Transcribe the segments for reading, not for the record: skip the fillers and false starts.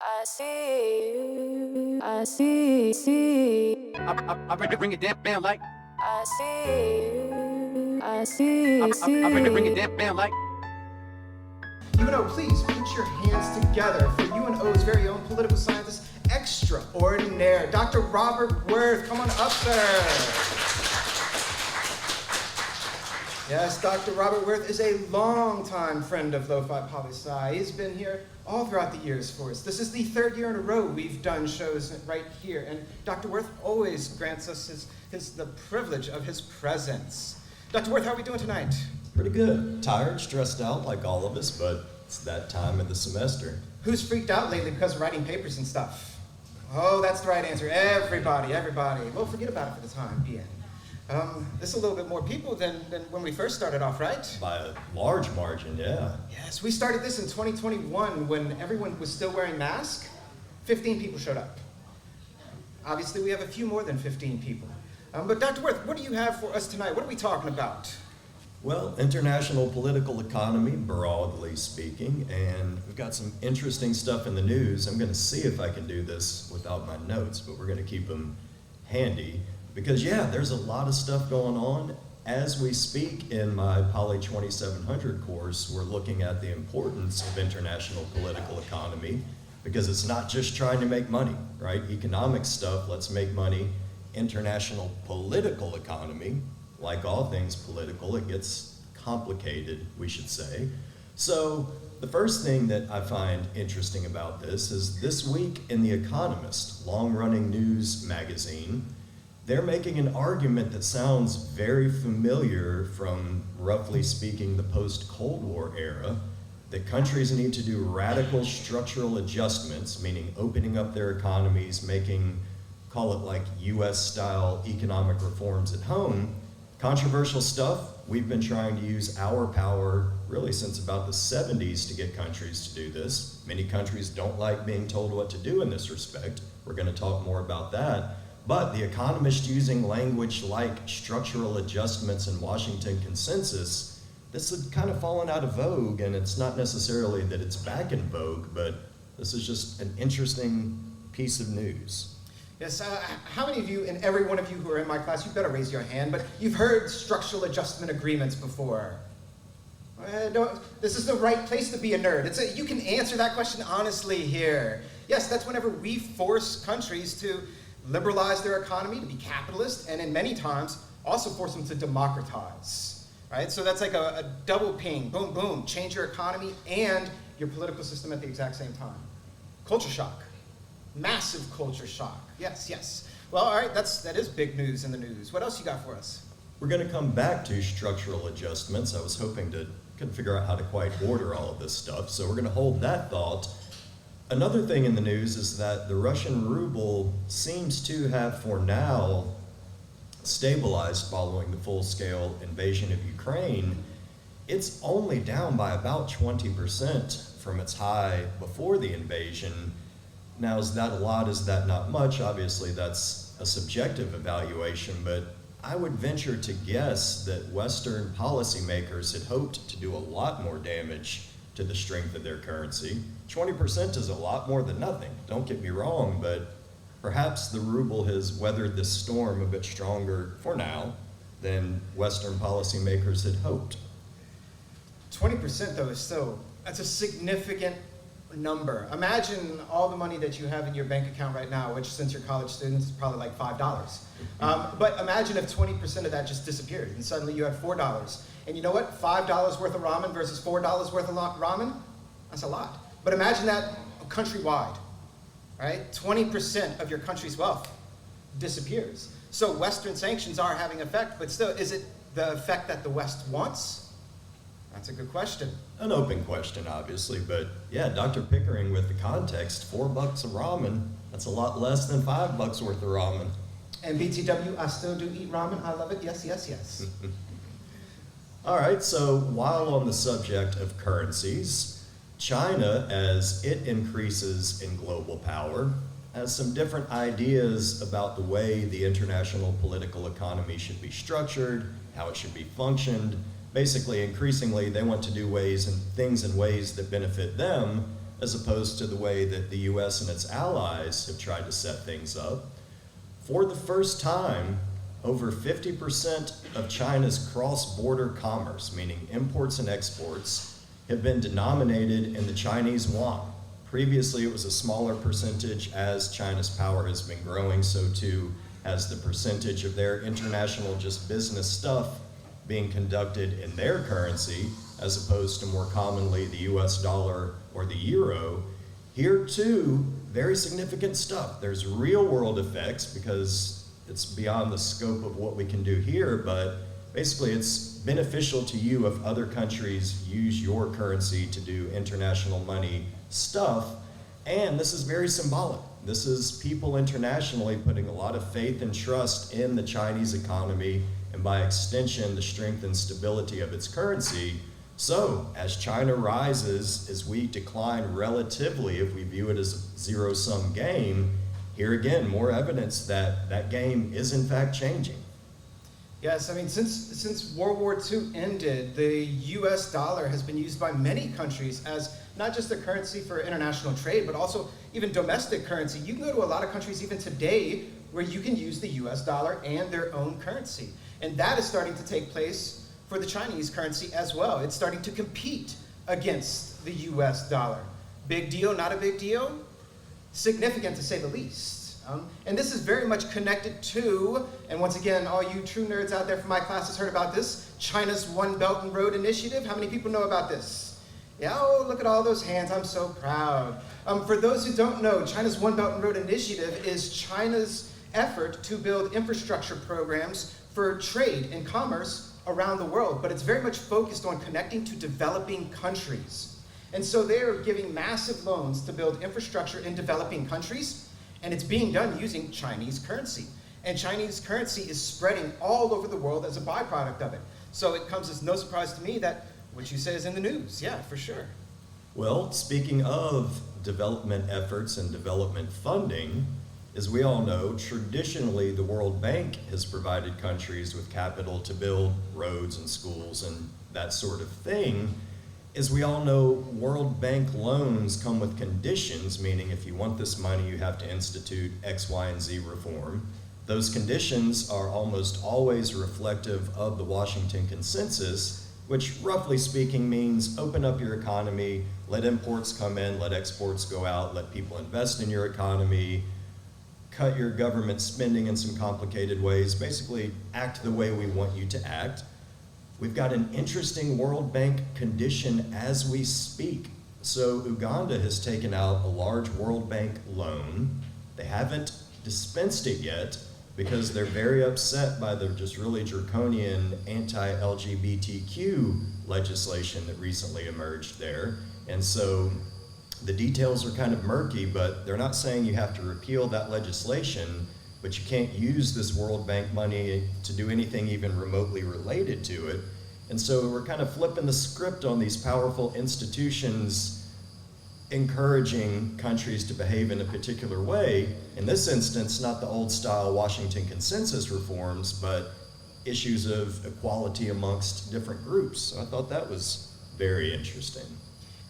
I see you. I see. I bring it down like. I see you. I see. I bring it down like. UNO, please put your hands together for UNO's very own political scientist extraordinaire, Dr. Robert Worth. Come on up, sir. Yes, Dr. Robert Worth is a longtime friend of Lofi Poli Sci. He's been here all throughout the years for us. This is the third year in a row we've done shows right here, and Dr. Worth always grants us the privilege of his presence. Dr. Worth, how are we doing tonight? Pretty good. Tired, stressed out like all of us, but it's that time of the semester. Who's freaked out lately because of writing papers and stuff? Oh, that's the right answer. Everybody. Well, forget about it for the time being. This is a little bit more people than when we first started off, right? By a large margin, yeah. Yes, we started this in 2021 when everyone was still wearing masks. 15 people showed up. Obviously, we have a few more than 15 people. But Dr. Worth, what do you have for us tonight? What are we talking about? Well, international political economy, broadly speaking, and we've got some interesting stuff in the news. I'm going to see if I can do this without my notes, but we're going to keep them handy. Because, yeah, there's a lot of stuff going on. As we speak in my Poly 2700 course, we're looking at the importance of international political economy because it's not just trying to make money, right? Economic stuff, let's make money. International political economy, like all things political, it gets complicated, we should say. So the first thing that I find interesting about this is this week in The Economist, long-running news magazine, they're making an argument that sounds very familiar from, roughly speaking, the post-Cold War era, that countries need to do radical structural adjustments, meaning opening up their economies, making, call it like US-style economic reforms at home. Controversial stuff. We've been trying to use our power really since about the 70s to get countries to do this. Many countries don't like being told what to do in this respect. We're going to talk more about that. But The Economist using language like structural adjustments and Washington consensus, this had kind of fallen out of vogue, and it's not necessarily that it's back in vogue, but this is just an interesting piece of news. Yes, how many of you, and every one of you who are in my class, you better raise your hand, but you've heard structural adjustment agreements before? This is the right place to be a nerd. You can answer that question honestly here. Yes, that's whenever we force countries to liberalize their economy, to be capitalist, and in many times also force them to democratize, right? So that's like a double ping, boom, boom, change your economy and your political system at the exact same time. Culture shock, massive culture shock, yes. Well, all right, that is big news in the news. What else you got for us? We're going to come back to structural adjustments. I was hoping couldn't figure out how to quite order all of this stuff, so we're going to hold that thought. Another thing in the news is that the Russian ruble seems to have, for now, stabilized following the full-scale invasion of Ukraine. It's only down by about 20% from its high before the invasion. Now, is that a lot? Is that not much? Obviously, that's a subjective evaluation, but I would venture to guess that Western policymakers had hoped to do a lot more damage to the strength of their currency. 20% is a lot more than nothing, don't get me wrong, but perhaps the ruble has weathered this storm a bit stronger for now than Western policymakers had hoped. 20% though is that's a significant number. Imagine all the money that you have in your bank account right now, which since you're college students is probably like $5. But imagine if 20% of that just disappeared and suddenly you had $4. And you know what? $5 worth of ramen versus $4 worth of ramen? That's a lot. But imagine that countrywide, right? 20% of your country's wealth disappears. So Western sanctions are having effect, but still, is it the effect that the West wants? That's a good question. An open question, obviously, but yeah, Dr. Pickering with the context, $4 of ramen, that's a lot less than $5 worth of ramen. And BTW, I still do eat ramen. I love it. Yes. All right, so while on the subject of currencies, China, as it increases in global power, has some different ideas about the way the international political economy should be structured, how it should be functioned. Basically, increasingly, they want to do things in ways that benefit them, as opposed to the way that the US and its allies have tried to set things up. For the first time, over 50% of China's cross-border commerce, meaning imports and exports, have been denominated in the Chinese yuan. Previously, it was a smaller percentage. As China's power has been growing, so too has the percentage of their international just business stuff being conducted in their currency, as opposed to more commonly the US dollar or the euro. Here too, very significant stuff. There's real world effects because it's beyond the scope of what we can do here, but basically it's beneficial to you if other countries use your currency to do international money stuff. And this is very symbolic. This is people internationally putting a lot of faith and trust in the Chinese economy, and by extension, the strength and stability of its currency. So, as China rises, as we decline relatively, if we view it as a zero-sum game, here again, more evidence that that game is in fact changing. Yes, I mean, since World War II ended, the US dollar has been used by many countries as not just a currency for international trade, but also even domestic currency. You can go to a lot of countries even today where you can use the US dollar and their own currency. And that is starting to take place for the Chinese currency as well. It's starting to compete against the US dollar. Big deal, not a big deal? Significant to say the least. And this is very much connected to, and once again, all you true nerds out there from my classes heard about this, China's One Belt and Road Initiative. How many people know about this? Yeah, oh, look at all those hands, I'm so proud. For those who don't know, China's One Belt and Road Initiative is China's effort to build infrastructure programs for trade and commerce around the world, but it's very much focused on connecting to developing countries. And so they are giving massive loans to build infrastructure in developing countries, and it's being done using Chinese currency. And Chinese currency is spreading all over the world as a byproduct of it. So it comes as no surprise to me that what you say is in the news. Yeah, for sure. Well, speaking of development efforts and development funding, as we all know, traditionally the World Bank has provided countries with capital to build roads and schools and that sort of thing. As we all know, World Bank loans come with conditions, meaning if you want this money, you have to institute X, Y, and Z reform. Those conditions are almost always reflective of the Washington Consensus, which roughly speaking means open up your economy, let imports come in, let exports go out, let people invest in your economy, cut your government spending in some complicated ways, basically act the way we want you to act. We've got an interesting World Bank condition as we speak. So Uganda has taken out a large World Bank loan. They haven't dispensed it yet because they're very upset by the just really draconian anti-LGBTQ legislation that recently emerged there. And so the details are kind of murky, but they're not saying you have to repeal that legislation, but you can't use this World Bank money to do anything even remotely related to it. And so we're kind of flipping the script on these powerful institutions encouraging countries to behave in a particular way. In this instance, not the old style Washington Consensus reforms, but issues of equality amongst different groups. So I thought that was very interesting.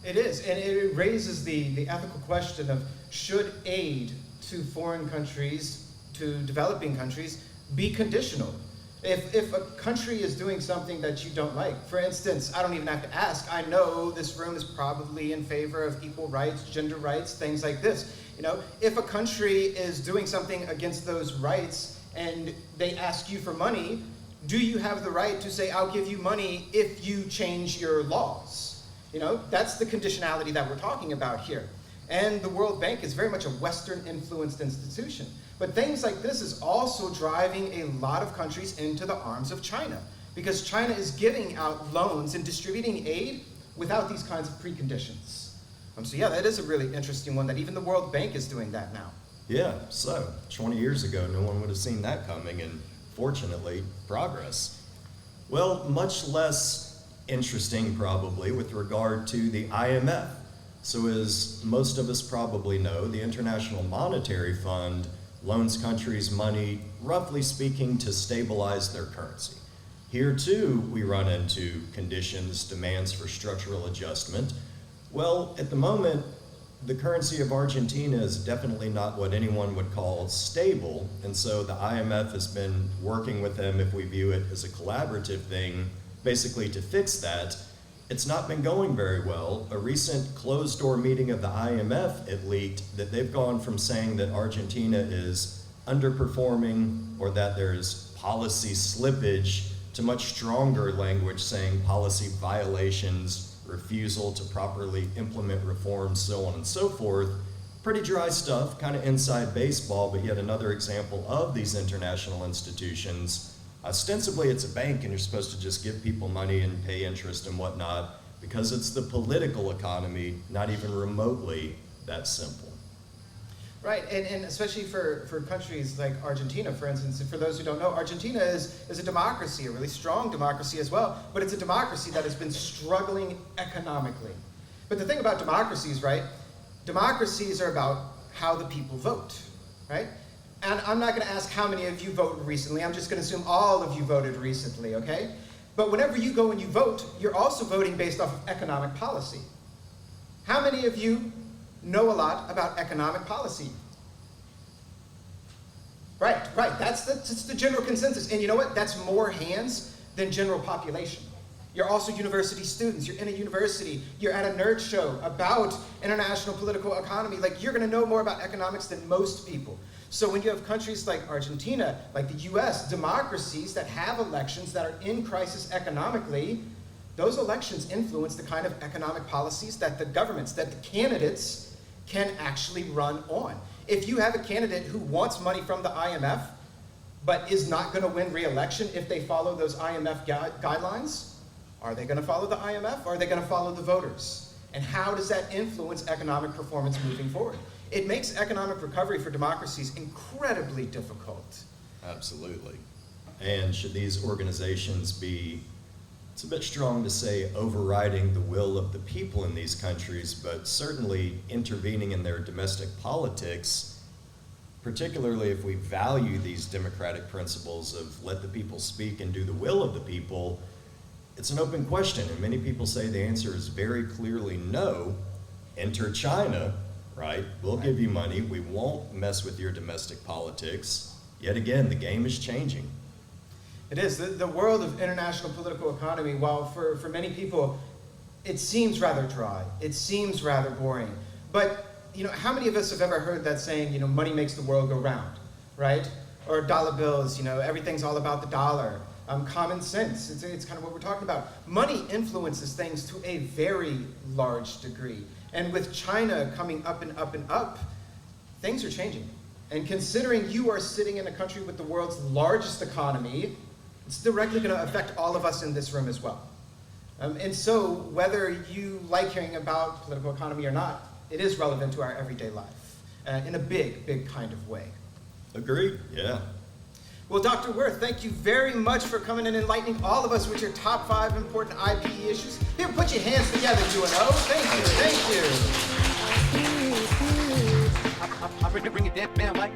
It is, and it raises the ethical question of should aid to foreign countries, to developing countries, be conditional? If a country is doing something that you don't like, for instance, I don't even have to ask, I know this room is probably in favor of equal rights, gender rights, things like this. You know, if a country is doing something against those rights and they ask you for money, do you have the right to say, I'll give you money if you change your laws? You know, that's the conditionality that we're talking about here. And the World Bank is very much a Western-influenced institution. But things like this is also driving a lot of countries into the arms of China, because China is giving out loans and distributing aid without these kinds of preconditions. So yeah, that is a really interesting one that even the World Bank is doing that now. Yeah, so 20 years ago, no one would have seen that coming, and fortunately, progress. Well, much less interesting probably with regard to the IMF. So as most of us probably know, the International Monetary Fund loans countries money, roughly speaking, to stabilize their currency. Here too, we run into conditions, demands for structural adjustment. Well, at the moment, the currency of Argentina is definitely not what anyone would call stable, and so the IMF has been working with them, if we view it as a collaborative thing, basically to fix that. It's not been going very well. A recent closed-door meeting of the IMF, it leaked that they've gone from saying that Argentina is underperforming or that there's policy slippage to much stronger language saying policy violations, refusal to properly implement reforms, so on and so forth. Pretty dry stuff, kind of inside baseball, but yet another example of these international institutions. Ostensibly, it's a bank and you're supposed to just give people money and pay interest and whatnot because it's the political economy, not even remotely that simple. Right, and especially for countries like Argentina, for instance, for those who don't know, Argentina is a democracy, a really strong democracy as well, but it's a democracy that has been struggling economically. But the thing about democracies, right, democracies are about how the people vote, right? And I'm not going to ask how many of you voted recently. I'm just going to assume all of you voted recently, okay? But whenever you go and you vote, you're also voting based off of economic policy. How many of you know a lot about economic policy? Right. That's the general consensus. And you know what? That's more hands than general population. You're also university students. You're in a university. You're at a nerd show about international political economy. Like, you're going to know more about economics than most people. So when you have countries like Argentina, like the US, democracies that have elections that are in crisis economically, those elections influence the kind of economic policies that the governments, that the candidates can actually run on. If you have a candidate who wants money from the IMF, but is not going to win re-election if they follow those IMF guidelines, are they going to follow the IMF or are they going to follow the voters? And how does that influence economic performance moving forward? It makes economic recovery for democracies incredibly difficult. Absolutely. And should these organizations be, it's a bit strong to say overriding the will of the people in these countries, but certainly intervening in their domestic politics, particularly if we value these democratic principles of let the people speak and do the will of the people, it's an open question. And many people say the answer is very clearly no. Enter China, right? We'll give you money. We won't mess with your domestic politics. Yet again, the game is changing. It is. The world of international political economy, while for many people, it seems rather dry. It seems rather boring. But, how many of us have ever heard that saying, money makes the world go round, right? Or dollar bills, everything's all about the dollar. Common sense, it's kind of what we're talking about. Money influences things to a very large degree. And with China coming up and up and up, things are changing. And considering you are sitting in a country with the world's largest economy, it's directly going to affect all of us in this room as well. And so whether you like hearing about political economy or not, it is relevant to our everyday life in a big, big kind of way. Agreed, yeah. Well, Dr. Worth, thank you very much for coming and enlightening all of us with your top 5 important IPE issues. Here, put your hands together, UNO. Thank you. I bring it down like.